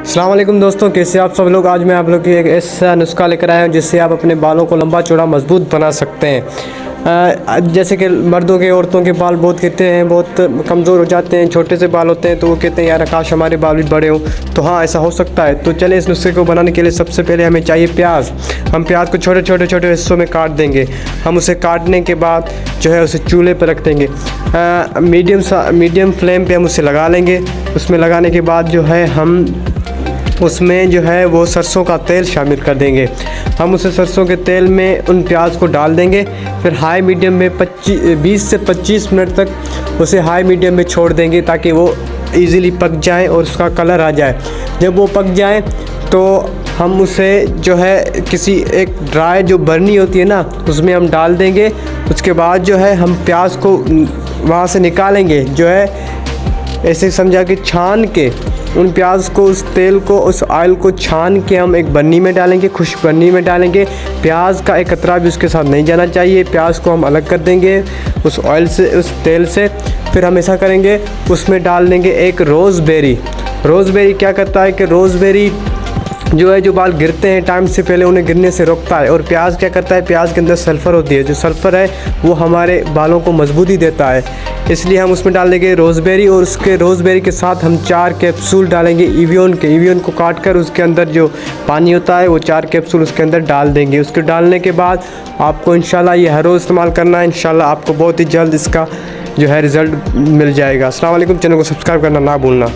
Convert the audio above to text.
अस्सलाम वालेकुम दोस्तों, कैसे आप सब लोग। आज मैं आप लोग की एक ऐसा नुस्खा लेकर आया हूँ जिससे आप अपने बालों को लंबा चौड़ा मजबूत बना सकते हैं। जैसे कि मर्दों के औरतों के बाल बहुत गिरते हैं, बहुत कमज़ोर हो जाते हैं, छोटे से बाल होते हैं, तो वो कहते हैं यार काश हमारे बाल भी बड़े हों। तो हाँ, ऐसा हो सकता है। तो चलिए इस नुस्खे को बनाने के लिए सबसे पहले हमें चाहिए प्याज। हम प्याज को छोटे छोटे छोटे हिस्सों में काट देंगे। हम उसे काटने के बाद जो है उसे चूल्हे पर रख देंगे। मीडियम फ्लेम पे हम उसे लगा लेंगे। उसमें लगाने के बाद जो है हम उसमें जो है वो सरसों का तेल शामिल कर देंगे। हम उसे सरसों के तेल में उन प्याज को डाल देंगे। फिर हाई मीडियम में 20 से 25 मिनट तक उसे हाई मीडियम में छोड़ देंगे ताकि वो इजीली पक जाए और उसका कलर आ जाए। जब वो पक जाए तो हम उसे जो है किसी एक ड्राई जो बर्नी होती है ना, उसमें हम डाल देंगे। उसके बाद जो है हम प्याज को वहाँ से निकालेंगे, जो है ऐसे समझा कि छान के उन प्याज को, उस तेल को, उस ऑयल को छान के हम एक बर्नी में डालेंगे, खुश्क बर्नी में डालेंगे। प्याज का एक कतरा भी उसके साथ नहीं जाना चाहिए। प्याज को हम अलग कर देंगे उस ऑयल से, उस तेल से। फिर हम ऐसा करेंगे, उसमें डाल देंगे एक रोज़बेरी। रोज़बेरी क्या करता है कि रोज़बेरी जो है जो बाल गिरते हैं टाइम से पहले उन्हें गिरने से रोकता है। और प्याज क्या करता है, प्याज के अंदर सल्फ़र होती है, जो सल्फ़र है वो हमारे बालों को मजबूती देता है। इसलिए हम उसमें डाल देंगे रोज़बेरी। और उसके रोज़बेरी के साथ हम 4 कैप्सूल डालेंगे इवियन के। इवियन को काट कर उसके अंदर जो पानी होता है वो 4 कैप्सूल उसके अंदर डाल देंगे। उसके डालने के बाद आपको इंशाल्लाह ये हर रोज़ इस्तेमाल करना है। इंशाल्लाह आपको बहुत ही जल्द इसका जो है रिज़ल्ट मिल जाएगा। अस्सलाम वालेकुम। चैनल को सब्सक्राइब करना ना भूलना।